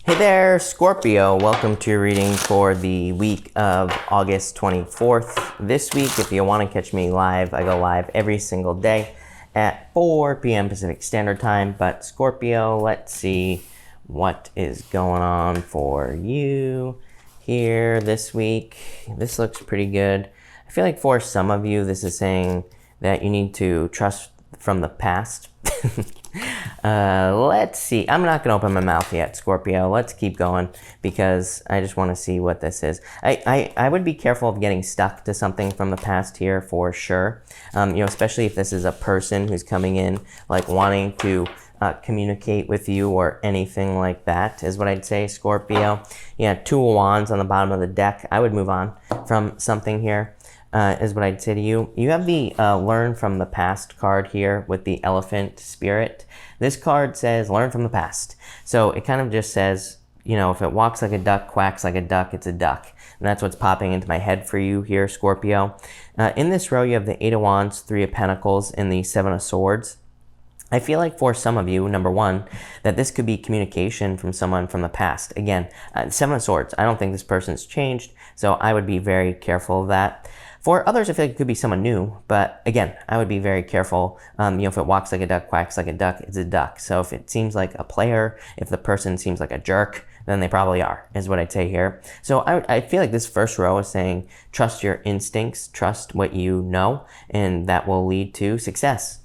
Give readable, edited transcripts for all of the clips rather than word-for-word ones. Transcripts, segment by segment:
Hey there, Scorpio. Welcome to your reading for the week of August 24th. This week, if you want to catch me live, I go live every single day at 4 p.m. Pacific Standard Time. But Scorpio, let's see what is going on for you here this week. This looks pretty good. I feel like for some of you, this is saying that you need to trust from the past. Let's see. I'm not going to open my mouth yet, Scorpio. Let's keep going because I just want to see what this is. I would be careful of getting stuck to something from the past here for sure. Especially if this is a person who's coming in, like wanting to communicate with you or anything like that is what I'd say, Scorpio. Yeah, 2 of Wands on the bottom of the deck. I would move on from something here. Is what I'd say to you. You have the Learn from the Past card here with the elephant spirit. This card says learn from the past. So it kind of just says, if it walks like a duck, quacks like a duck, it's a duck. And that's what's popping into my head for you here, Scorpio. In this row, you have the 8 of Wands, 3 of Pentacles, and the 7 of Swords. I feel like for some of you, number one, that this could be communication from someone from the past. Again, 7 of Swords, I don't think this person's changed, so I would be very careful of that. For others, I feel like it could be someone new, but again, I would be very careful. If it walks like a duck, quacks like a duck, it's a duck. So if it seems like a player, if the person seems like a jerk, then they probably are, is what I'd say here. So I feel like this first row is saying, trust your instincts, trust what you know, and that will lead to success.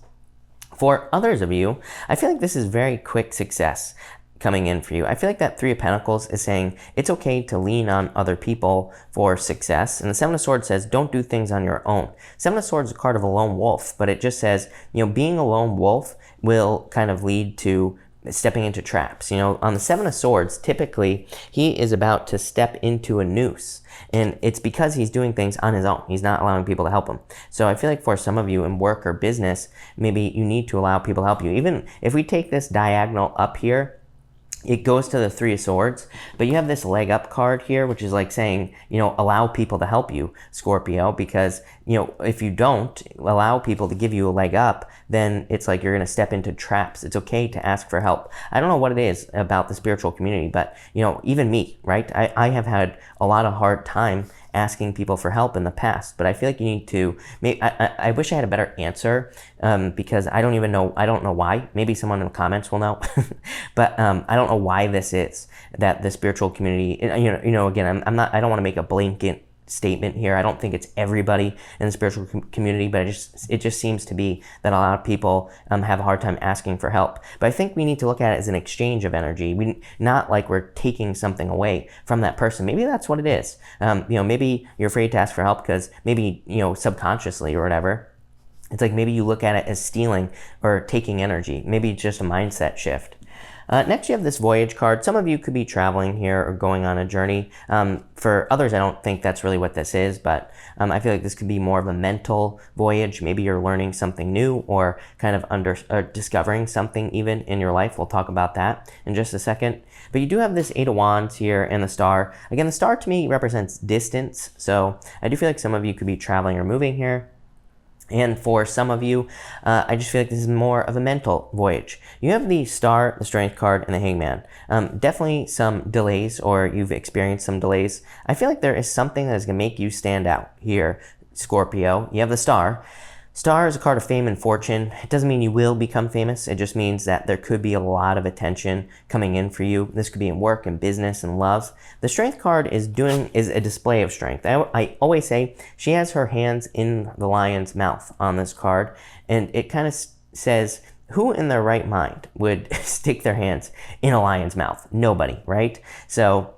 For others of you, I feel like this is very quick success coming in for you. I feel like that 3 of Pentacles is saying it's okay to lean on other people for success. And the 7 of Swords says don't do things on your own. 7 of Swords is a card of a lone wolf, but it just says, being a lone wolf will kind of lead to stepping into traps. On the 7 of Swords, typically he is about to step into a noose. And it's because he's doing things on his own. He's not allowing people to help him. So I feel like for some of you in work or business, maybe you need to allow people to help you. Even if we take this diagonal up here, it goes to the 3 of Swords, but you have this leg up card here, which is like saying, allow people to help you, Scorpio, because, if you don't allow people to give you a leg up, then it's like you're going to step into traps. It's okay to ask for help. I don't know what it is about the spiritual community, but, even me, right? I have had a lot of hard time asking people for help in the past, but I feel like you need to, I wish I had a better answer, because I don't know why. Maybe someone in the comments will know, but I don't know why this is that the spiritual community, again, I don't want to make a blanket statement here. I don't think it's everybody in the spiritual community, but it just seems to be that a lot of people have a hard time asking for help. But I think we need to look at it as an exchange of energy. Not like we're taking something away from that person. Maybe that's what it is. Maybe you're afraid to ask for help because maybe, subconsciously or whatever. It's like maybe you look at it as stealing or taking energy. Maybe it's just a mindset shift. Next, you have this Voyage card. Some of you could be traveling here or going on a journey. For others, I don't think that's really what this is, but I feel like this could be more of a mental voyage. Maybe you're learning something new or kind of discovering something even in your life. We'll talk about that in just a second. But you do have this 8 of Wands here and the Star. Again, the Star to me represents distance. So I do feel like some of you could be traveling or moving here. And for some of you, I just feel like this is more of a mental voyage. You have the Star, the Strength card, and the Hangman. Definitely some delays, or you've experienced some delays. I feel like there is something that is going to make you stand out here, Scorpio. You have the Star. Star is a card of fame and fortune. It doesn't mean you will become famous. It just means that there could be a lot of attention coming in for you. This could be in work and business and love. The Strength card is a display of strength. I always say she has her hands in the lion's mouth on this card, and it kind of says, who in their right mind would stick their hands in a lion's mouth? Nobody, right? So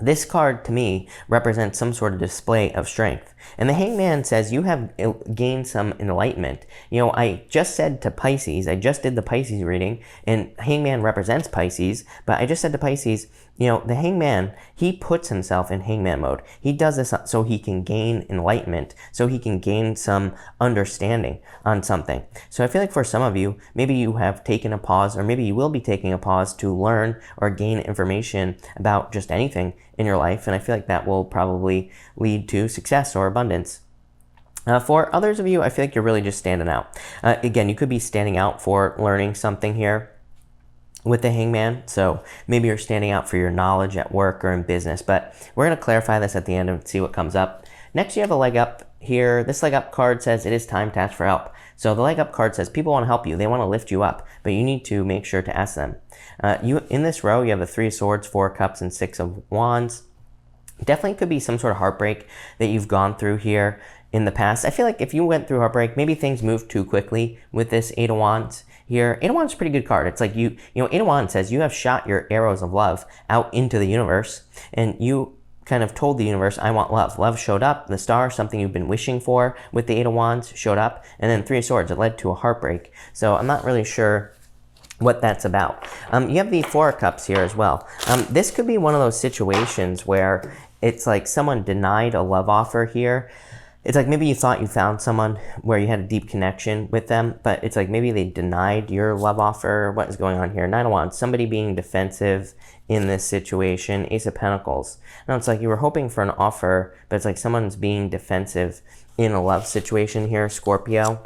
this card, to me, represents some sort of display of strength. And the Hangman says you have gained some enlightenment. I just said to Pisces, I just did the Pisces reading, and Hangman represents Pisces, but I just said to Pisces, the Hangman, he puts himself in Hangman mode. He does this so he can gain enlightenment, so he can gain some understanding on something. So I feel like for some of you, maybe you have taken a pause, or maybe you will be taking a pause to learn or gain information about just anything in your life, and I feel like that will probably lead to success or abundance. For others of you, I feel like you're really just standing out. Again, you could be standing out for learning something here. with the Hangman. So maybe you're standing out for your knowledge at work or in business, but we're going to clarify this at the end and see what comes up. Next, you have a leg up here. This leg up card says it is time to ask for help. So the leg up card says people want to help you. They want to lift you up, but you need to make sure to ask them. In this row, you have the 3 of Swords, 4 of Cups, and 6 of Wands. Definitely could be some sort of heartbreak that you've gone through here in the past. I feel like if you went through heartbreak, maybe things moved too quickly with this 8 of Wands here. 8 of Wands is a pretty good card. It's like you know, 8 of Wands says you have shot your arrows of love out into the universe, and you kind of told the universe, I want love. Love showed up. The star, something you've been wishing for with the 8 of Wands, showed up. And then 3 of Swords, it led to a heartbreak. So I'm not really sure what that's about. You have the 4 of Cups here as well. This could be one of those situations where it's like someone denied a love offer here. It's like maybe you thought you found someone where you had a deep connection with them, but it's like maybe they denied your love offer. What is going on here? 9 of Wands, somebody being defensive in this situation. Ace of Pentacles. Now it's like you were hoping for an offer, but it's like someone's being defensive in a love situation here, Scorpio.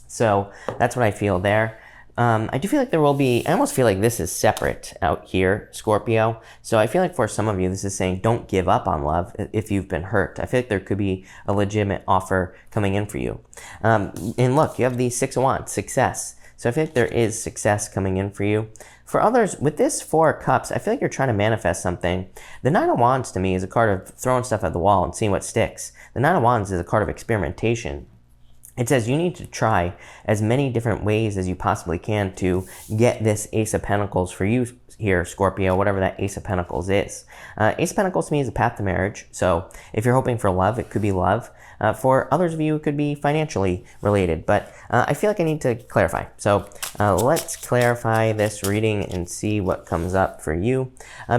So that's what I feel there. I do feel like there will be, I almost feel like this is separate out here, Scorpio. So I feel like for some of you, this is saying don't give up on love if you've been hurt. I feel like there could be a legitimate offer coming in for you. And look, you have the 6 of Wands, success. So I feel like there is success coming in for you. For others, with this 4 of Cups, I feel like you're trying to manifest something. The 9 of Wands to me is a card of throwing stuff at the wall and seeing what sticks. The 9 of Wands is a card of experimentation. It says you need to try as many different ways as you possibly can to get this Ace of Pentacles for you here, Scorpio, whatever that Ace of Pentacles is. Ace of Pentacles to me is a path to marriage. So if you're hoping for love, it could be love. For others of you, it could be financially related. But I feel like I need to clarify. So let's clarify this reading and see what comes up for you.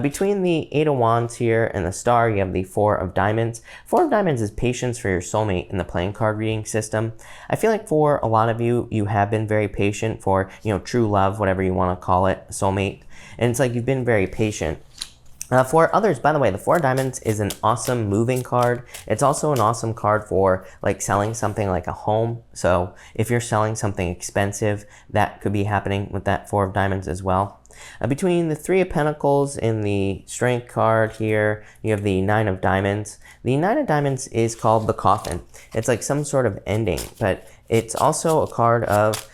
Between the 8 of Wands here and the Star, you have the 4 of Diamonds. 4 of Diamonds is patience for your soulmate in the playing card reading system. I feel like for a lot of you, you have been very patient for, true love, whatever you want to call it, soulmate. And it's like you've been very patient. For others, by the way, the 4 of Diamonds is an awesome moving card. It's also an awesome card for like selling something like a home. So if you're selling something expensive, that could be happening with that 4 of Diamonds as well. Between the 3 of Pentacles and the Strength card here, you have the 9 of Diamonds. The 9 of Diamonds is called the Coffin. It's like some sort of ending, but it's also a card of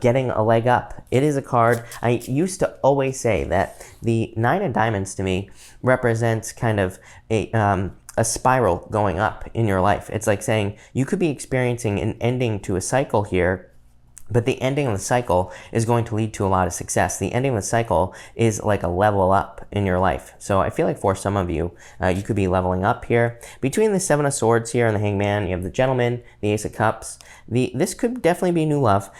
getting a leg up. It is a card, I used to always say that the 9 of Diamonds to me represents kind of a spiral going up in your life. It's like saying you could be experiencing an ending to a cycle here, but the ending of the cycle is going to lead to a lot of success. The ending of the cycle is like a level up in your life. So I feel like for some of you, you could be leveling up here. Between the 7 of Swords here and the Hangman, you have the Gentleman, the Ace of Cups. This could definitely be new love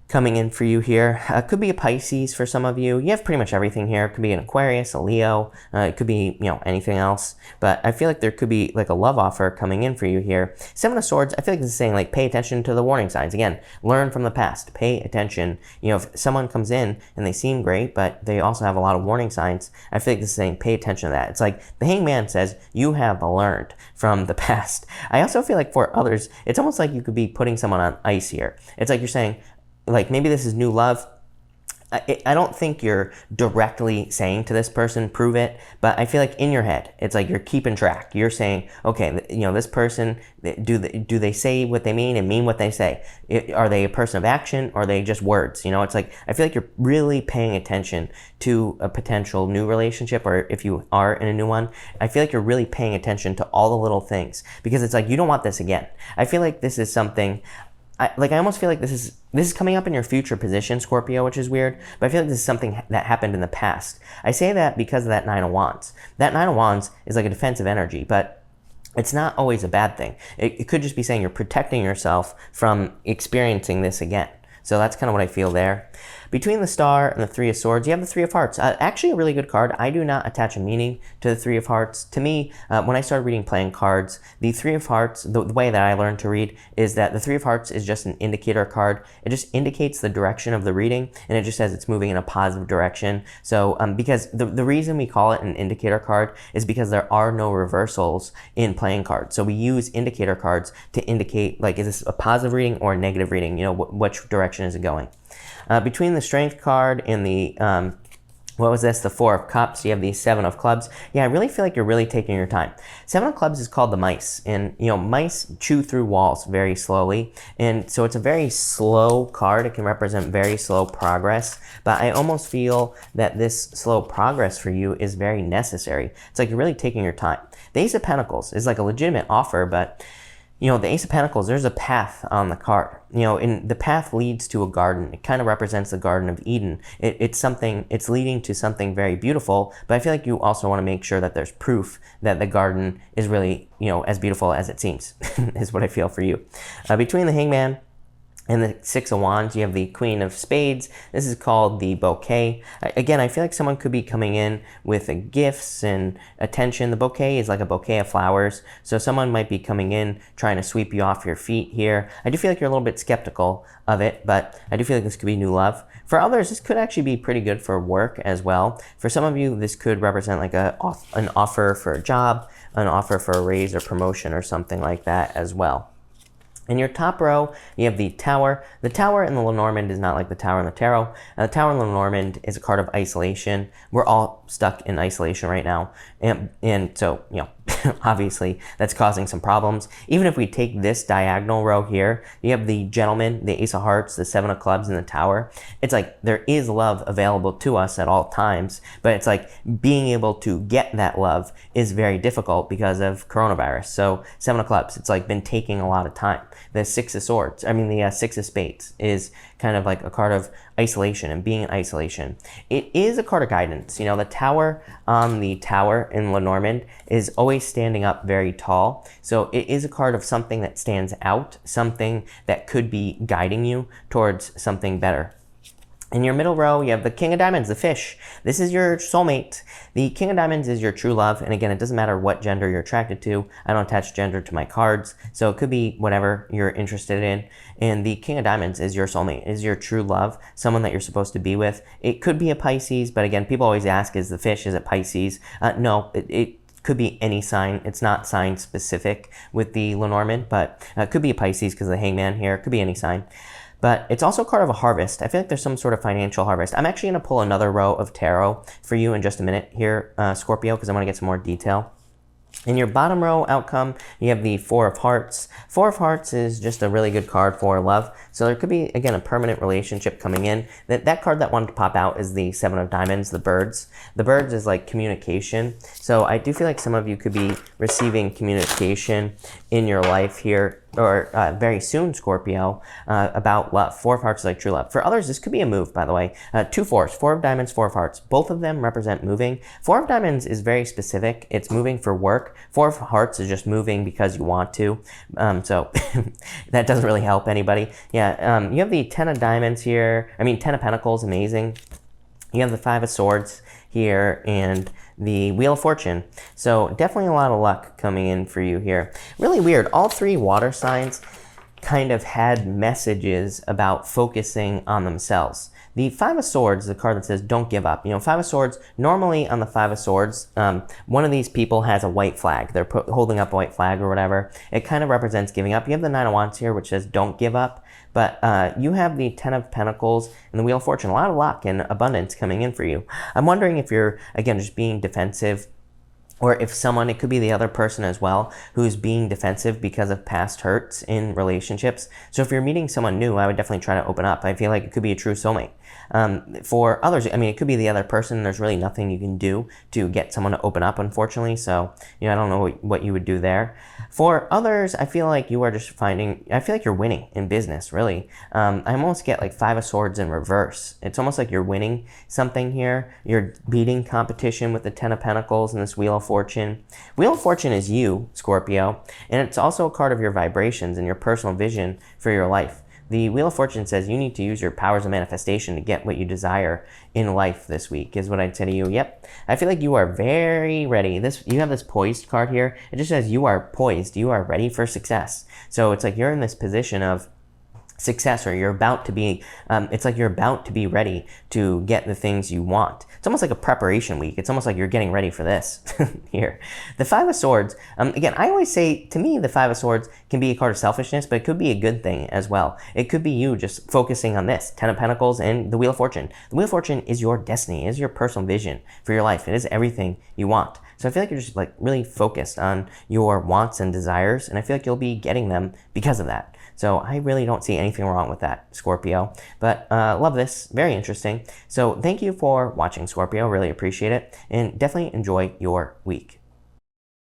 coming in for you here. Could be a Pisces for some of you. You have pretty much everything here. It could be an Aquarius, a Leo. It could be, anything else. But I feel like there could be like a love offer coming in for you here. 7 of Swords, I feel like this is saying like pay attention to the warning signs. Again, learn from the past. Pay attention. If someone comes in and they seem great, but they also have a lot of warning signs, I feel like this is saying pay attention to that. It's like the Hangman says you have learned from the past. I also feel like for others, it's almost like you could be putting someone on ice here. It's like you're saying, like maybe this is new love. I don't think you're directly saying to this person, prove it, but I feel like in your head, it's like you're keeping track. You're saying, okay, this person, do they say what they mean and mean what they say? Are they a person of action or are they just words? It's like, I feel like you're really paying attention to a potential new relationship, or if you are in a new one, I feel like you're really paying attention to all the little things, because it's like, you don't want this again. I feel like this is something, I almost feel like this is coming up in your future position, Scorpio, which is weird, but I feel like this is something that happened in the past. I say that because of that 9 of Wands. That 9 of Wands is like a defensive energy, but it's not always a bad thing. It could just be saying you're protecting yourself from experiencing this again. So that's kind of what I feel there. Between the Star and the 3 of Swords, you have the 3 of Hearts. Actually a really good card. I do not attach a meaning to the 3 of Hearts. To me, when I started reading playing cards, the 3 of Hearts, the way that I learned to read is that the 3 of Hearts is just an indicator card. It just indicates the direction of the reading, and it just says it's moving in a positive direction. So because the reason we call it an indicator card is because there are no reversals in playing cards. So we use indicator cards to indicate, like, is this a positive reading or a negative reading? Which direction is it going? Between the Strength card and the What was this? The Four of Cups. You have the Seven of Clubs. Yeah, I really feel like you're really taking your time. Seven of Clubs is called the mice. And, mice chew through walls very slowly. And so it's a very slow card. It can represent very slow progress. But I almost feel that this slow progress for you is very necessary. It's like you're really taking your time. The Ace of Pentacles is like a legitimate offer, but the Ace of Pentacles, there's a path on the card. And the path leads to a garden. It kind of represents the Garden of Eden. It's leading to something very beautiful, but I feel like you also want to make sure that there's proof that the garden is really, as beautiful as it seems, is what I feel for you. Between the Hangman and the Six of Wands, you have the Queen of Spades. This is called the bouquet. Again, I feel like someone could be coming in with gifts and attention. The bouquet is like a bouquet of flowers. So someone might be coming in trying to sweep you off your feet here. I do feel like you're a little bit skeptical of it, but I do feel like this could be new love. For others, this could actually be pretty good for work as well. For some of you, this could represent like an offer for a job, an offer for a raise or promotion or something like that as well. In your top row, you have the Tower. The Tower in the Lenormand is not like the Tower in the Tarot. The Tower in the Lenormand is a card of isolation. We're all stuck in isolation right now. And so, obviously that's causing some problems. Even if we take this diagonal row here, you have the Gentleman, the Ace of Hearts, the Seven of Clubs, and the Tower. It's like there is love available to us at all times, but it's like being able to get that love is very difficult because of coronavirus. So Seven of Clubs, it's like been taking a lot of time. The Six of Spades is kind of like a card of isolation and being in isolation. It is a card of guidance. The Tower on the Tower in Lenormand is always standing up very tall. So it is a card of something that stands out, something that could be guiding you towards something better. In your middle row, you have the King of Diamonds, the fish. This is your soulmate. The King of Diamonds is your true love. And again, it doesn't matter what gender you're attracted to. I don't attach gender to my cards. So it could be whatever you're interested in. And the King of Diamonds is your soulmate, is your true love, someone that you're supposed to be with. It could be a Pisces, but again, people always ask, is the fish, is it Pisces? No, it could be any sign. It's not sign specific with the Lenormand, but it could be a Pisces because of the Hangman here. It could be any sign. But it's also a card of a harvest. I feel like there's some sort of financial harvest. I'm actually going to pull another row of tarot for you in just a minute here, Scorpio, because I want to get some more detail. In your bottom row outcome, you have the Four of Hearts. Four of Hearts is just a really good card for love. So there could be, again, a permanent relationship coming in. That card that wanted to pop out is the Seven of Diamonds, the birds. The birds is like communication. So I do feel like some of you could be receiving communication in your life here, or very soon, Scorpio, about love. Four of Hearts is like true love. For others, this could be a move, by the way. Two fours, Four of Diamonds, Four of Hearts. Both of them represent moving. Four of Diamonds is very specific. It's moving for work. Four of Hearts is just moving because you want to. So that doesn't really help anybody. Yeah, you have the Ten of Diamonds here. Ten of Pentacles, amazing. You have the Five of Swords here and the Wheel of Fortune. So definitely a lot of luck coming in for you here. Really weird. All three water signs kind of had messages about focusing on themselves. The Five of Swords, the card that says don't give up. Five of Swords, normally on the Five of Swords, one of these people has a white flag. They're holding up a white flag or whatever. It kind of represents giving up. You have the Nine of Wands here, which says don't give up. But you have the Ten of Pentacles and the Wheel of Fortune. A lot of luck and abundance coming in for you. I'm wondering if you're, again, just being defensive, or if someone, it could be the other person as well, who's being defensive because of past hurts in relationships. So if you're meeting someone new, I would definitely try to open up. I feel like it could be a true soulmate. For others, it could be the other person. There's really nothing you can do to get someone to open up, unfortunately. So, I don't know what you would do there. For others, I feel like you are just I feel like you're winning in business, really. I almost get like Five of Swords in reverse. It's almost like you're winning something here. You're beating competition with the Ten of Pentacles and this Wheel of Fortune. Wheel of Fortune is you, Scorpio, and it's also a card of your vibrations and your personal vision for your life. The Wheel of Fortune says you need to use your powers of manifestation to get what you desire in life this week, is what I'd say to you. Yep. I feel like you are very ready. You have this poised card here. It just says you are poised. You are ready for success. So it's like you're in this position of success, or you're about to be, it's like you're about to be ready to get the things you want. It's almost like a preparation week. It's almost like you're getting ready for this here. The Five of Swords, again, I always say, to me, the Five of Swords can be a card of selfishness, but it could be a good thing as well. It could be you just focusing on this, Ten of Pentacles and the Wheel of Fortune. The Wheel of Fortune is your destiny, is your personal vision for your life. It is everything you want. So I feel like you're just like really focused on your wants and desires, and I feel like you'll be getting them because of that. So I really don't see anything wrong with that, Scorpio. But love this, very interesting. So thank you for watching, Scorpio, really appreciate it, and definitely enjoy your week.